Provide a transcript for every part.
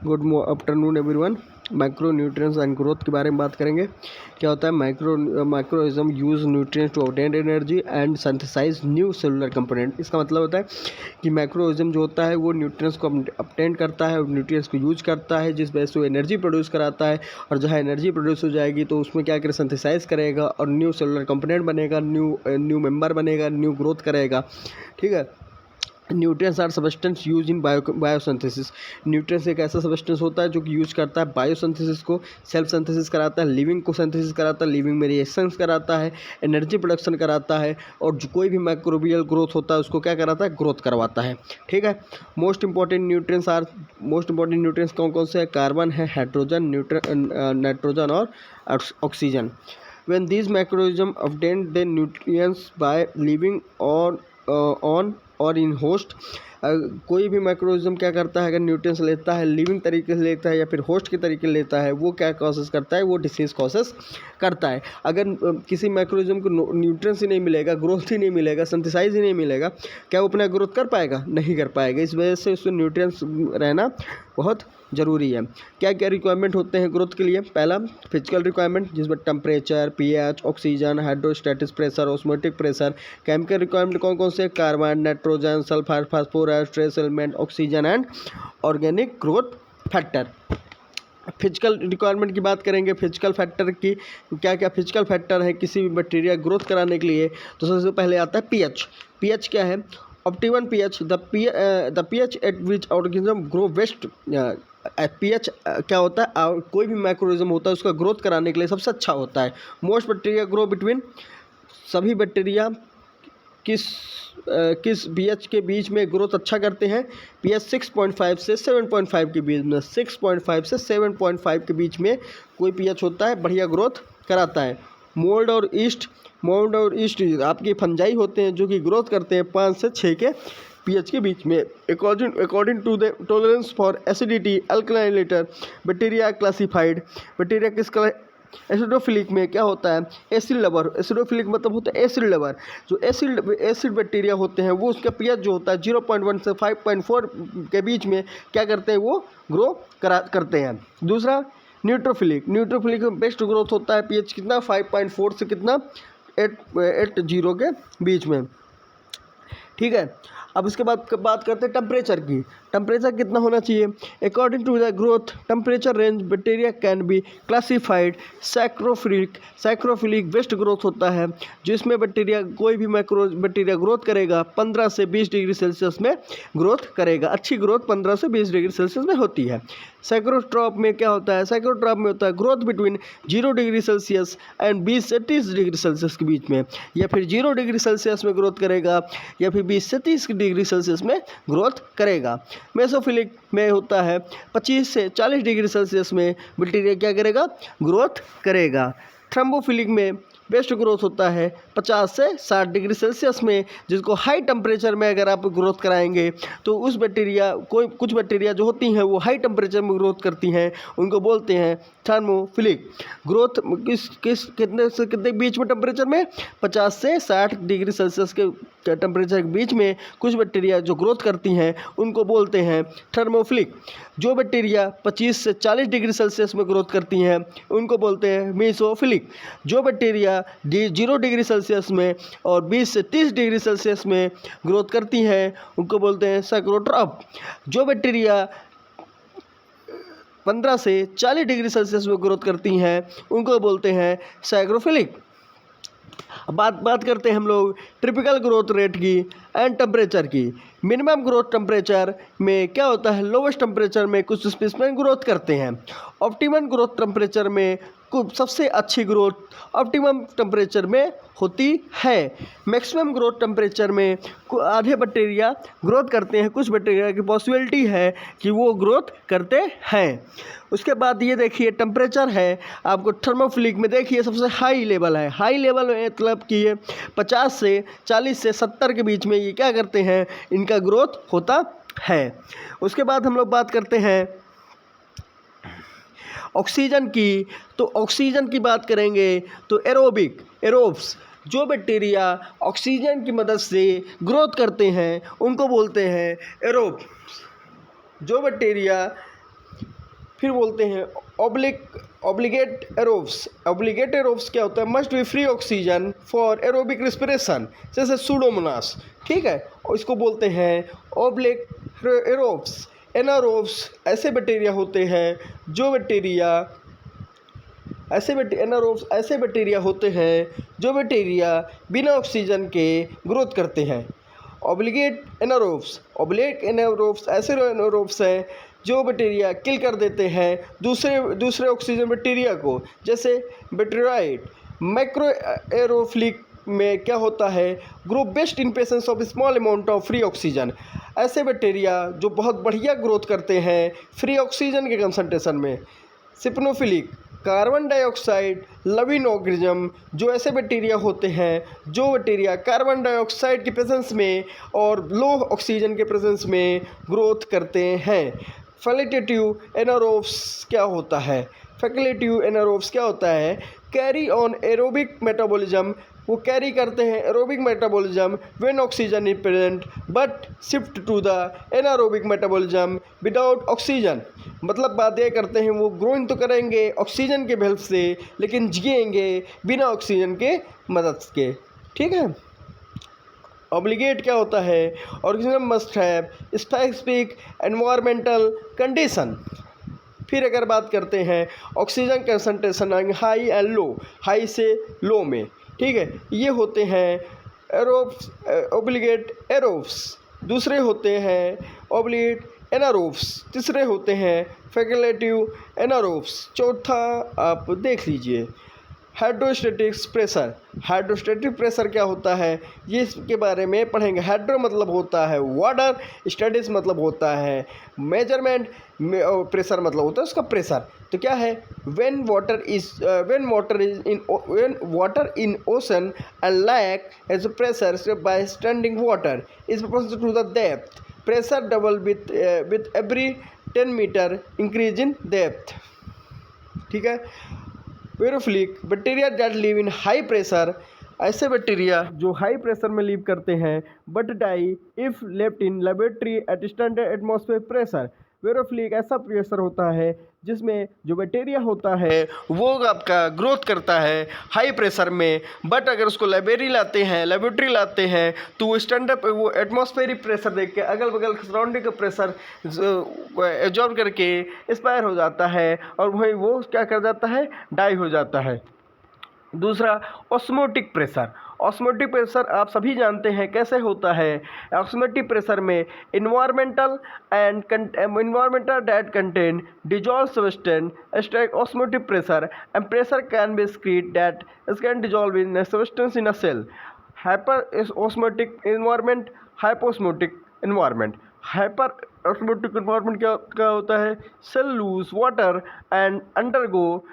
Good afternoon everyone. Micro nutrients and growth के बारे में बात करेंगे। क्या होता है microorganisms use nutrients to obtain energy and synthesize new cellular component. इसका मतलब होता है कि माइक्रोइज्म जो होता है वो न्यूट्रिएंट्स को ऑब्टेन करता है और न्यूट्रिएंट्स को यूज करता है, जिस वजह से वो एनर्जी प्रोड्यूस कराता है। और जहाँ एनर्जी प्रोड्यूस हो जाएगी तो उसमें क्या करें, सिंथेसाइज करेगा और न्यू सेलुलर कंपोनेंट बनेगा, न्यू मेंबर बनेगा, न्यू ग्रोथ करेगा। ठीक है। Nutrients are substance use in biosynthesis. Nutrients एक ऐसा सब्सटेंस होता है जो कि यूज करता है बायोसिंथेसिस को, सेल्फ सिंथेसिस कराता है, लिविंग को सिंथेसिस कराता है, लिविंग में रिएक्शंस कराता है, एनर्जी प्रोडक्शन कराता है, और जो कोई भी माइक्रोबियल ग्रोथ होता है उसको क्या कराता है, ग्रोथ करवाता है। ठीक है। मोस्ट इंपॉर्टेंट न्यूट्रिएंट्स कौन कौन से हैं? कार्बन है, हाइड्रोजन, नाइट्रोजन और oxygen. When these microorganisms obtain the nutrients by living on और इन होस्ट, कोई भी माइक्रोइज्म क्या करता है, अगर न्यूट्रिएंट्स लेता है, लिविंग तरीके से लेता है या फिर होस्ट के तरीके से लेता है, वो क्या कॉसेस करता है, वो डिसीज कॉसेस करता है। अगर किसी माइक्रोइज्म को न्यूट्रिएंट्स ही नहीं मिलेगा, ग्रोथ ही नहीं मिलेगा, सिंथेसाइज ही नहीं मिलेगा, क्या वो अपना ग्रोथ कर पाएगा? नहीं कर पाएगा। इस वजह से उसको न्यूट्रिएंट्स रहना बहुत ज़रूरी है। क्या क्या रिक्वायरमेंट होते हैं ग्रोथ के लिए? पहला फिजिकल रिक्वायरमेंट, जिसमें temperature, pH, oxygen, hydrostatic pressure, osmotic pressure. Chemical requirement कौन कौन से? Carbon, nitrogen, sulphur, phosphorus, trace element, oxygen and organic growth factor. Physical requirement की बात करेंगे, फिजिकल फैक्टर की क्या क्या फिजिकल फैक्टर है किसी भी बैक्टीरिया ग्रोथ कराने के लिए? तो सबसे पहले आता है पीएच। पीएच क्या है? Optimum pH, the pH eight which organism grow best. PH क्या होता है? कोई भी माइक्रोइज्म होता है उसका ग्रोथ कराने के लिए सबसे अच्छा होता है। मोस्ट बैक्टीरिया ग्रो बिटवीन, सभी बैक्टीरिया किस पीएच के बीच में ग्रोथ अच्छा करते हैं? पीएच 6.5 से 7.5 के बीच में, 6.5 से 7.5 के बीच में कोई पीएच होता है, बढ़िया ग्रोथ कराता है। मोल्ड और ईस्ट आपके फंजाई होते हैं जो कि ग्रोथ करते हैं 5 से 6 के पीएच के बीच में। According to the tolerance for acidity, alkalinity bacteria classified. Bacteria किस एसिडोफिलिक में क्या होता है? Acid lover. एसिडोफिलिक मतलब होता है एसिड लवर। जो एसिड बैक्टीरिया होते हैं वो उसका पीएच जो होता है 0.1 से 5.4 के बीच में क्या करते हैं, वो ग्रो करते हैं। दूसरा न्यूट्रोफिलिक में बेस्ट ग्रोथ होता है, पीएच कितना? 5.4 से कितना? 8.0 के बीच में। ठीक है। अब इसके बाद बात करते हैं टेम्परेचर की। टेम्परेचर कितना होना चाहिए? According to the growth temperature range bacteria can be classified psychrophilic best growth होता है, जिसमें बैक्टीरिया कोई भी बैक्टीरिया ग्रोथ करेगा 15 से 20 डिग्री सेल्सियस में ग्रोथ करेगा। अच्छी ग्रोथ 15 से 20 डिग्री सेल्सियस में होती है। साइक्रोट्रॉप में क्या होता है? साइक्रोट्रॉप में होता है growth between 0 degree Celsius and 20 से 30 डिग्री सेल्सियस के बीच में, या फिर 0 डिग्री सेल्सियस में ग्रोथ करेगा या फिर 20 से 30 डिग्री सेल्सियस में ग्रोथ करेगा। मेसोफिलिक में होता है 25 से 40 डिग्री सेल्सियस में बैक्टीरिया क्या करेगा? ग्रोथ करेगा। थ्रोम्बोफिलिक में बेस्ट ग्रोथ होता है 50 से 60 डिग्री सेल्सियस में, जिसको हाई टेम्परेचर में अगर आप ग्रोथ कराएंगे तो उस बैक्टीरिया कुछ बैक्टीरिया जो होती हैं वो हाई टेम्परेचर में ग्रोथ करती हैं, उनको बोलते हैं थर्मोफिलिक। ग्रोथ कितने से कितने बीच में टेम्परेचर में? 50 से 60 डिग्री सेल्सियस के टेम्परेचर के बीच में कुछ बैक्टीरिया जो ग्रोथ करती हैं उनको बोलते हैं थर्मोफिलिक। जो बैक्टीरिया 25 से 40 डिग्री सेल्सियस में ग्रोथ करती हैं उनको बोलते हैं मेसोफिलिक। जो बैक्टीरिया 0 डिग्री सेल्सियस में और 20 से 30 डिग्री सेल्सियस में ग्रोथ करती हैं उनको बोलते हैं साइक्रोट्रॉप। जो बैक्टीरिया 15 से 40 डिग्री सेल्सियस में ग्रोथ करती हैं उनको बोलते हैं साइक्रोफिलिक। बात करते हैं हम लोग टिपिकल ग्रोथ रेट की एंड टेम्परेचर की। मिनिमम ग्रोथ टेम्परेचर में क्या होता है? लोवेस्ट टेम्परेचर में कुछ स्पेसिमेन ग्रोथ करते हैं। ऑप्टिमम ग्रोथ टेम्परेचर में सबसे अच्छी ग्रोथ ऑप्टिमम टेम्परेचर में होती है। मैक्सिमम ग्रोथ टेम्परेचर में आधे बैक्टीरिया ग्रोथ करते हैं, कुछ बैक्टीरिया की पॉसिबिलिटी है कि वो ग्रोथ करते हैं। उसके बाद ये देखिए टेम्परेचर है आपको थर्मोफिलिक में, देखिए सबसे हाई लेवल है। हाई लेवल में मतलब कि ये 50 से 40 से 70 के बीच में ये क्या करते हैं, इनका ग्रोथ होता है। उसके बाद हम लोग बात करते हैं ऑक्सीजन की। तो ऑक्सीजन की बात करेंगे तो एरोब्स जो बैक्टीरिया ऑक्सीजन की मदद से ग्रोथ करते हैं उनको बोलते हैं एरोब। जो बैक्टीरिया फिर बोलते हैं ऑब्लिगेट एरोब्स। ऑब्लिगेट एरोब्स क्या होता है? Must be free oxygen for aerobic respiration, जैसे सूडोमोनास, ठीक है। और इसको बोलते हैं ऑब्लिक एरोब्स। एनारोब्स ऐसे बैक्टीरिया होते हैं जो बैक्टीरिया एनारोब्स ऐसे बैक्टीरिया होते हैं जो बैक्टीरिया बिना ऑक्सीजन के ग्रोथ करते हैं। ऑब्लिगेट एनारोब्स ऐसे एनारोब्स हैं जो बैक्टीरिया किल कर देते हैं दूसरे ऑक्सीजन बैक्टीरिया को, जैसे बैक्टीरियाइड। माइक्रो एरोफिलिक में क्या होता है? Grow best in presence of small amount of free oxygen. ऐसे बैक्टीरिया जो बहुत बढ़िया ग्रोथ करते हैं फ्री ऑक्सीजन के कंसंट्रेशन में। सिप्नोफिलिक, कार्बन डाइऑक्साइड लविंग ऑर्गेनिज्म, जो ऐसे बैक्टीरिया होते हैं जो बैक्टीरिया कार्बन डाइऑक्साइड के प्रेजेंस में और लो ऑक्सीजन के प्रेजेंस में ग्रोथ करते हैं। फैकल्टेटिव एनारोब्स क्या होता है? फैकल्टेटिव एनारोब्स क्या होता है? कैरी ऑन एरोबिक मेटाबॉलिज्म, वो कैरी करते हैं aerobic metabolism when oxygen is present but shift to the anaerobic metabolism without oxygen. मतलब बात यह करते हैं वो ग्रोइंग तो करेंगे ऑक्सीजन के हेल्प से, लेकिन जिएंगे बिना ऑक्सीजन के मदद के, ठीक है। ऑब्लिगेट क्या होता है? Organism must have specific environmental condition. फिर अगर बात करते हैं oxygen concentration high and low, high से लो में, ठीक है, ये होते हैं एरोब्स, ऑब्लिगेट एरोब्स। दूसरे होते हैं ऑब्लिगेट एनारोब्स। तीसरे होते हैं फैकल्टेटिव एनारोब्स। चौथा आप देख लीजिए हाइड्रोस्टैटिक्स प्रेशर। हाइड्रोस्टैटिक प्रेशर क्या होता है ये इसके बारे में पढ़ेंगे। हाइड्रो मतलब होता है वाटर, स्टैटिक्स मतलब होता है मेजरमेंट, प्रेशर मतलब होता है उसका प्रेशर। तो क्या है? When water in ocean and lake as pressure by standing water is proportional to the depth. Pressure double with every 10 meter increase in depth, ठीक है। Barophilic bacteria that live in high pressure, ऐसे bacteria जो high pressure में live करते हैं but die if left in laboratory at standard atmosphere pressure. Barophilic ऐसा pressure होता है जिसमें जो बैक्टीरिया होता है वो आपका ग्रोथ करता है हाई प्रेशर में, बट अगर उसको लेबोरेटरी लाते हैं तो वो स्टैंडर्ड वो एटमॉस्फेरिक प्रेशर देख के अगल बगल सराउंडिंग का प्रेशर एब्जॉर्ब करके एक्सपायर हो जाता है और वही वो क्या कर जाता है? डाई हो जाता है। दूसरा ऑस्मोटिक प्रेशर। ऑस्मोटिक प्रेशर आप सभी जानते हैं कैसे होता है। ऑस्मोटिक प्रेशर में environmental that contain dissolve substance strike osmotic pressure and pressure can be secrete that can dissolve in substance in a cell. Hyper osmotic environment, hyposmotic environment. Hyper osmotic environment क्या होता है? Cell lose water and undergo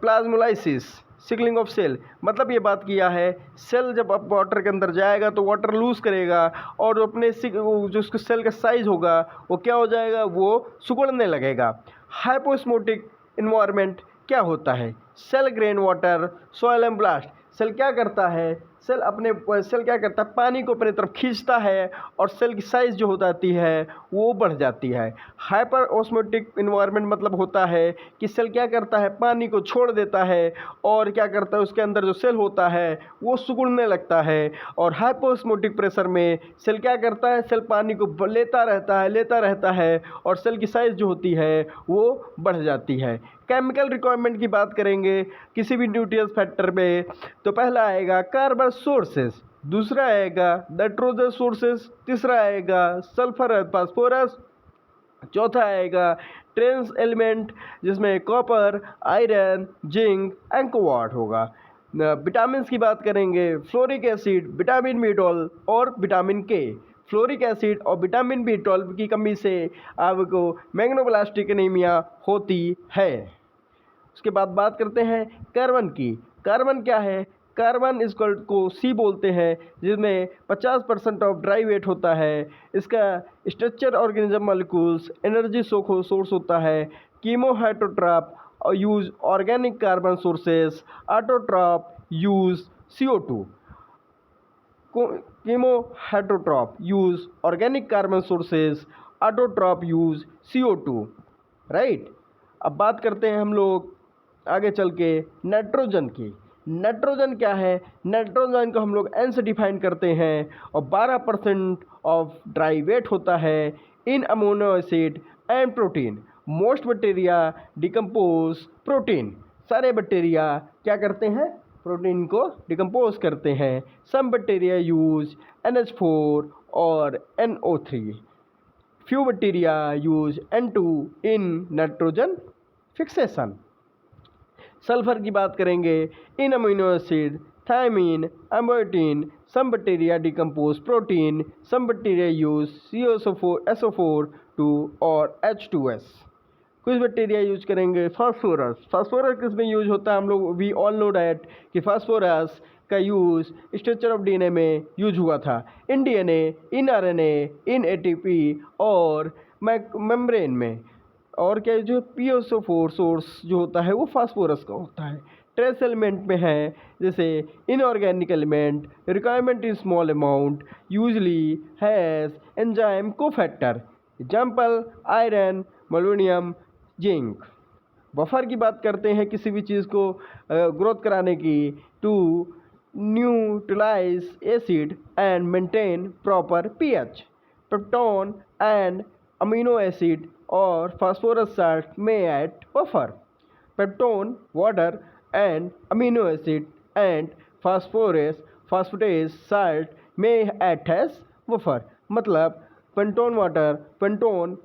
plasmolysis sickling of cell. मतलब ये बात किया है cell जब अब वाटर के अंदर जाएगा तो वाटर लूज करेगा और अपने जो उसके सेल का साइज होगा वो क्या हो जाएगा? वो सिकुड़ने लगेगा। हाइपोस्मोटिक इन्वायरमेंट क्या होता है? Cell grain water soil and blast. Cell क्या करता है? सेल क्या करता है? पानी को अपनी तरफ खींचता है और सेल की साइज जो हो जाती है वो बढ़ जाती है। हाइपर ऑस्मोटिक इन्वायरमेंट मतलब होता है कि सेल क्या करता है? पानी को छोड़ देता है और क्या करता है? उसके अंदर जो सेल होता है वो सिकुड़ने लगता है। और हाइपोस्मोटिक प्रेशर में सेल क्या करता है? सेल पानी को लेता रहता है और सेल की साइज जो होती है वो बढ़ जाती है। केमिकल रिक्वायरमेंट की बात करेंगे किसी भी न्यूट्रिएंट फैक्टर में तो पहला आएगा कार्बन सोर्सेस, दूसरा आएगा नाइट्रोजन सोर्सेस, तीसरा आएगा सल्फर एंड फास्फोरस, चौथा आएगा ट्रेंस एलिमेंट जिसमें copper, iron, zinc and cobalt होगा। विटामिन की बात करेंगे फ्लोरिक एसिड, विटामिन बी12 और विटामिन के। फ्लोरिक एसिड और विटामिन बी12 की कमी से आपको मैग्नोब्लास्टिक एनीमिया होती है। उसके बाद बात करते हैं कार्बन की। कार्बन क्या है? कार्बन इसको सी बोलते हैं जिसमें 50% ऑफ ड्राई वेट होता है। इसका structure organism molecules energy source होता है। Chemoheterotroph use organic carbon sources, autotroph use CO2। Chemoheterotroph use organic carbon sources, autotroph use CO2, right. अब बात करते हैं हम लोग आगे चल के नाइट्रोजन की। नाइट्रोजन क्या है? नाइट्रोजन को हम लोग N से डिफाइन करते हैं और 12% ऑफ ड्राई वेट होता है in amino acid and protein. Most bacteria decompose protein. सारे बैक्टीरिया क्या करते हैं? प्रोटीन को डिकम्पोज करते हैं। सम बैक्टीरिया यूज NH4 और NO3। Few bacteria use N2 in nitrogen fixation. Sulphur की बात करेंगे। In amino acid thiamine and biotin some bacteria decompose protein, some bacteria use SO4 2 और H2S। कुछ बैक्टीरिया यूज करेंगे फास्फोरस। फास्फोरस किस में यूज होता है? हम लोग वी ऑल नो डैट कि फास्फोरस का यूज स्ट्रक्चर ऑफ DNA में यूज हुआ था। In DNA, in RNA, in ATP और मेम्ब्रेन में। और क्या जो PSO4 सोर्स जो होता है वो फास्फोरस का होता है। ट्रेस एलिमेंट में है जैसे inorganic element requirement in small amount usually has enzyme cofactor. Example iron, molybdenum, zinc. Buffer की बात करते हैं किसी भी चीज़ को ग्रोथ कराने की। To neutralise acid and maintain proper pH। Peptone and amino acid और phosphorus salt may act buffer. Peptone, water and amino acid and phosphatase salt may act as buffer. मतलब Pantone water, Pantone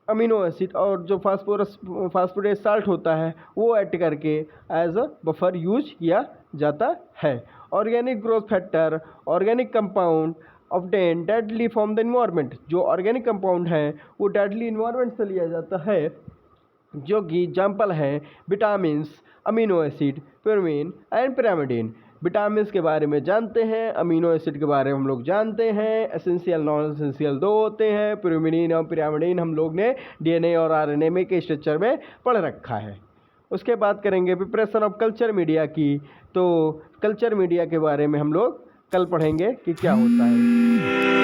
amino acid और जो फास्फोरेस salt होता है वो add करके as a buffer use किया जाता है। Organic growth factor, organic compound obtain deadly from the environment. जो ऑर्गेनिक कंपाउंड है वो डेडली इन्वायरमेंट से लिया जाता है, जो कि एग्जाम्पल है vitamins, amino acid, pyrimidine and pyrimidine। Vitamins के बारे में जानते हैं, अमीनो एसिड के बारे में हम लोग जानते हैं। एसेंशियल नॉन एसेंशियल दो होते हैं, pyrimidine और pyrimidine हम लोग ने DNA और RNA में के स्ट्रक्चर में पढ़ रखा है। उसके बाद करेंगे प्रिपरेशन ऑफ कल्चर मीडिया की। तो कल्चर मीडिया के बारे में हम लोग कल पढ़ेंगे कि क्या होता है।